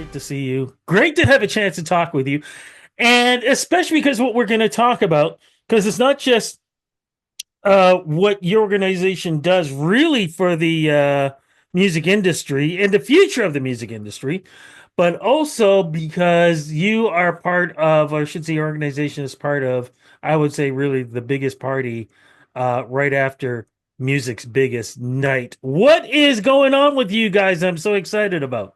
great to see you. Great to have a chance to talk with you. And especially because what we're going to talk about, because it's not just what your organization does really for the music industry and the future of the music industry, but also because you are part of, or I should say, your organization is part of, I would say, really the biggest party right after music's biggest night. What is going on with you guys? I'm so excited about.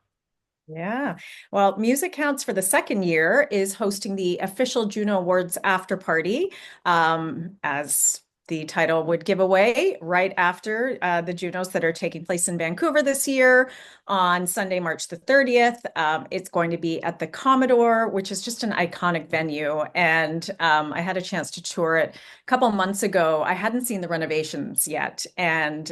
Yeah. Well, MusiCounts for the second year is hosting the official JUNO Awards after party, as the title would give away, right after the JUNOs that are taking place in Vancouver this year on Sunday, March the 30th. It's going to be at the Commodore, which is just an iconic venue. And I had a chance to tour it a couple months ago. I hadn't seen the renovations yet. And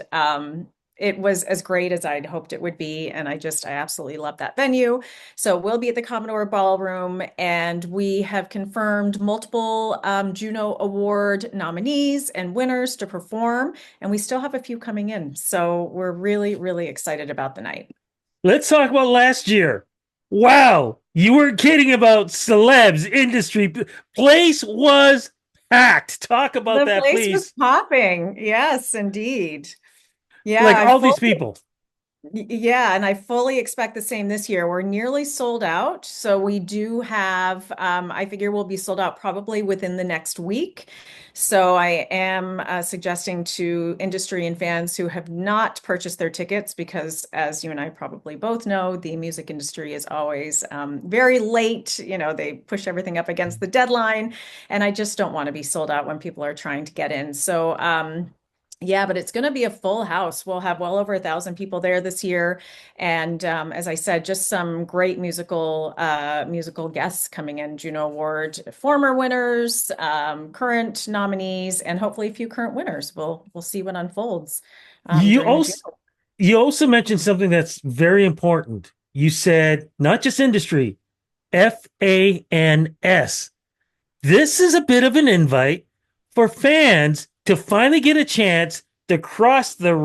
it was as great as I'd hoped it would be. And I absolutely love that venue. So we'll be at the Commodore Ballroom, and we have confirmed multiple JUNO Award nominees and winners to perform. And we still have a few coming in. So we're really, really excited about the night. Let's talk about last year. Wow, you weren't kidding about celebs, industry. Place was packed. Talk about The that, place was please. popping. Yes, indeed. Yeah, Like I all these fully people. Yeah, and I fully expect the same this year. We're nearly sold out. So we do have, I figure we'll be sold out probably within the next week. So I am suggesting to industry and fans who have not purchased their tickets, because as you and I probably both know, the music industry is always very late. They push everything up against the deadline. And I just don't want to be sold out when people are trying to get in. So, yeah, but it's going to be a full house. We'll have well over 1,000 people there this year, and as I said, just some great musical guests coming in. JUNO Award former winners, current nominees, and hopefully a few current winners. We'll see what unfolds You during the also JUNO. you also mentioned something that's very important. You said not just industry, FANS. This is a bit of an invite for fans to finally get a chance to cross the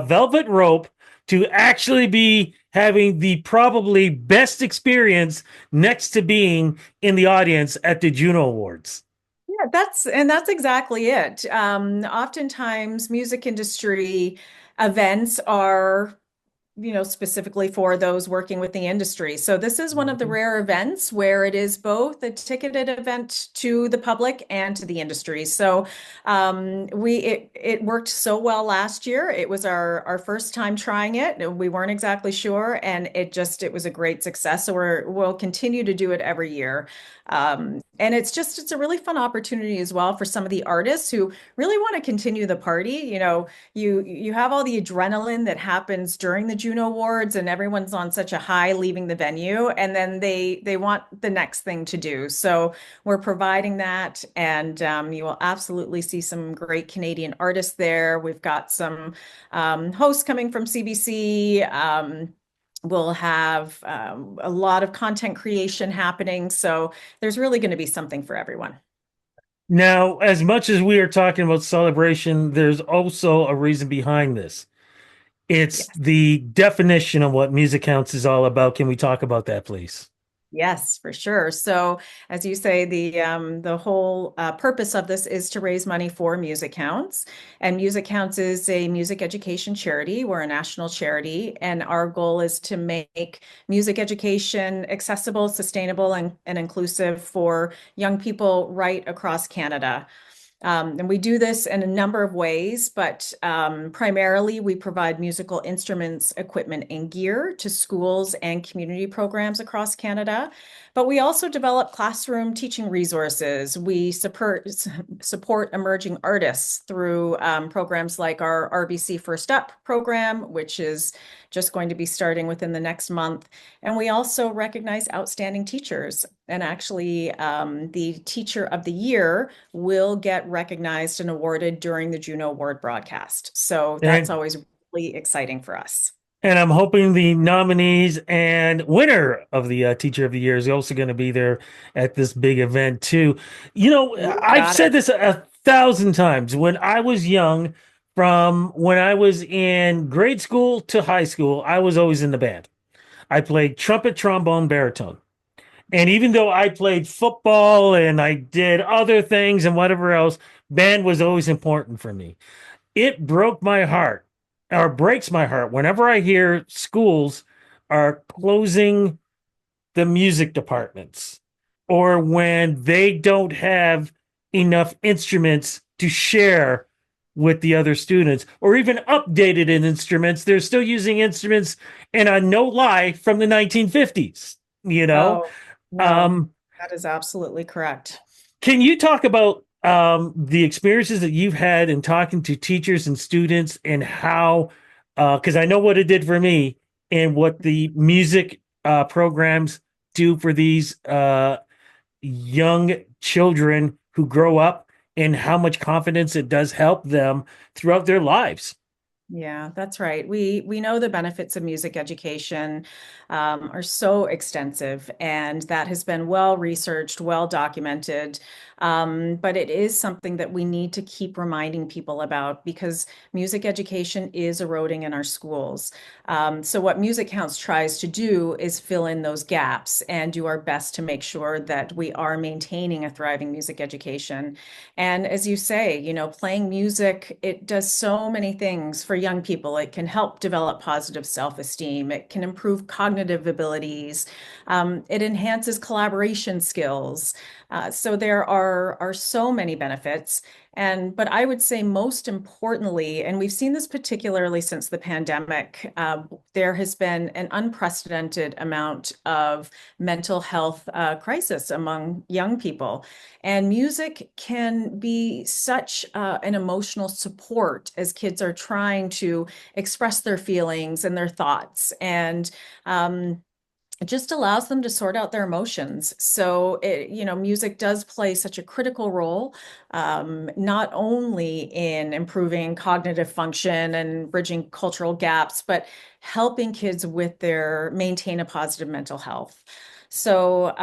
velvet rope to actually be having the probably best experience next to being in the audience at the Juno Awards. Yeah, that's exactly it. Oftentimes, music industry events are specifically for those working with the industry. So this is one of the Mhm. rare events where it is both a ticketed event to the public and to the industry. So it worked so well last year. It was our first time trying it. We weren't exactly sure, and it was a great success. So we'll continue to do it every year. And it's a really fun opportunity as well for some of the artists who really want to continue the party. You have all the adrenaline that happens during the JUNO Awards, and everyone's on such a high leaving the venue, and then they want the next thing to do. So we're providing that, and you will absolutely see some great Canadian artists there. We've got some hosts coming from CBC. We'll have a lot of content creation happening. So there's really going to be something for everyone. Now, as much as we are talking about celebration, there's also a reason behind this. It's Yes. the definition of what music counts is all about. Can we talk about that, please? Yes, for sure. So, as you say, the whole purpose of this is to raise money for MusiCounts, and MusiCounts is a music education charity. We're a national charity, and our goal is to make music education accessible, sustainable, and inclusive for young people right across Canada. And we do this in a number of ways, but primarily we provide musical instruments, equipment, and gear to schools and community programs across Canada. But we also develop classroom teaching resources. We support emerging artists through programs like our RBC First Up program, which is just going to be starting within the next month. And we also recognize outstanding teachers. And actually, the Teacher of the Year will get recognized and awarded during the JUNO Award broadcast. So that's And always really exciting for us. And I'm hoping the nominees and winner of the Teacher of the Year is also going to be there at this big event too. You I've got said it. this a thousand times. When I was young, from when I was in grade school to high school, I was always in the band. I played trumpet, trombone, baritone. And even though I played football and I did other things and whatever else, band was always important for me. It broke my heart, or breaks my heart, whenever I hear schools are closing the music departments, or when they don't have enough instruments to share with the other students, or even updated in instruments. They're still using instruments in a no lie from the 1950s, you know? Oh, no, Um, that is absolutely correct. can you talk about the experiences that you've had in talking to teachers and students and how, because I know what it did for me and what the music programs do for these young children who grow up and how much confidence it does help them throughout their lives. Yeah, that's right. We know the benefits of music education are so extensive, and that has been well researched, well documented. But it is something that we need to keep reminding people about because music education is eroding in our schools. So what Music Counts tries to do is fill in those gaps and do our best to make sure that we are maintaining a thriving music education. And as you say, playing music, it does so many things for young people. It can help develop positive self-esteem. It can improve cognitive abilities. It enhances collaboration skills. So there are so many benefits. But I would say most importantly, and we've seen this particularly since the pandemic, there has been an unprecedented amount of mental health crisis among young people. And music can be such an emotional support as kids are trying to express their feelings and their thoughts. And it just allows them to sort out their emotions. So, music does play such a critical role, not only in improving cognitive function and bridging cultural gaps, but helping kids with their maintain a positive mental health. So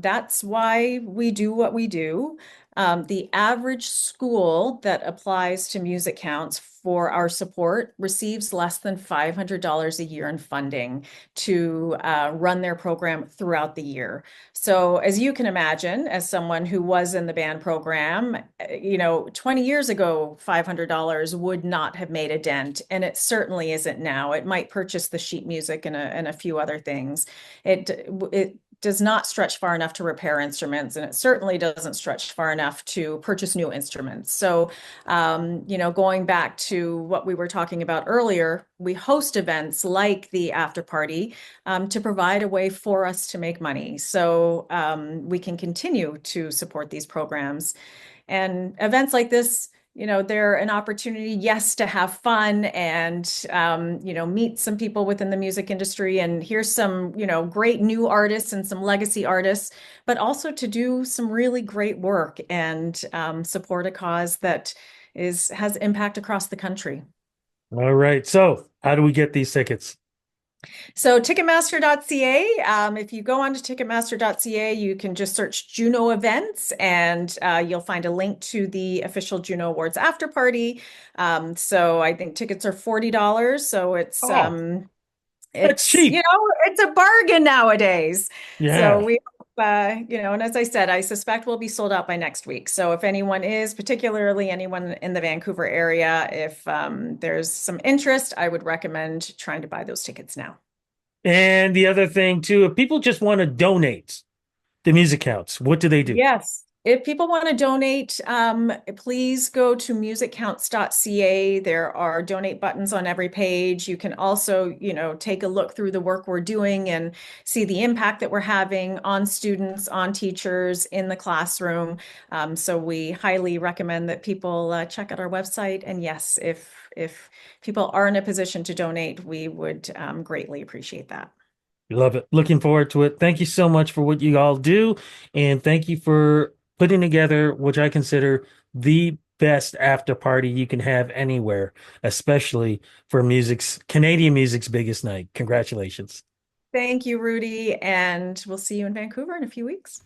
that's why we do what we do. The average school that applies to Music Counts for our support receives less than $500 a year in funding to run their program throughout the year. So, as you can imagine, as someone who was in the band program, 20 years ago, $500 would not have made a dent, and it certainly isn't now. It might purchase the sheet music and a few other things. It does not stretch far enough to repair instruments, and it certainly doesn't stretch far enough to purchase new instruments. So, going back to what we were talking about earlier, we host events like the after party to provide a way for us to make money. So we can continue to support these programs. And events like this, they're an opportunity, yes, to have fun and, meet some people within the music industry and hear some, great new artists and some legacy artists, but also to do some really great work and support a cause that has impact across the country. All right. So, how do we get these tickets? So Ticketmaster.ca, if you go onto Ticketmaster.ca, you can just search Juno events and you'll find a link to the official Juno Awards after party. So I think tickets are $40. So Oh, that's it's, cheap. it's a bargain nowadays. So Yeah. we and as I said, I suspect we'll be sold out by next week. So if anyone is, particularly anyone in the Vancouver area, if there's some interest, I would recommend trying to buy those tickets now. And the other thing too, if people just want to donate the music counts, what do they do? Yes. If people want to donate, please go to MusiCounts.ca. There are donate buttons on every page. You can also, take a look through the work we're doing and see the impact that we're having on students, on teachers in the classroom. So we highly recommend that people check out our website. And yes, if people are in a position to donate, we would greatly appreciate that. Love it. Looking forward to it. Thank you so much for what you all do. And thank you for putting together, which I consider the best after party you can have anywhere, especially for Canadian music's biggest night. Congratulations. Thank you, Rudy, and we'll see you in Vancouver in a few weeks.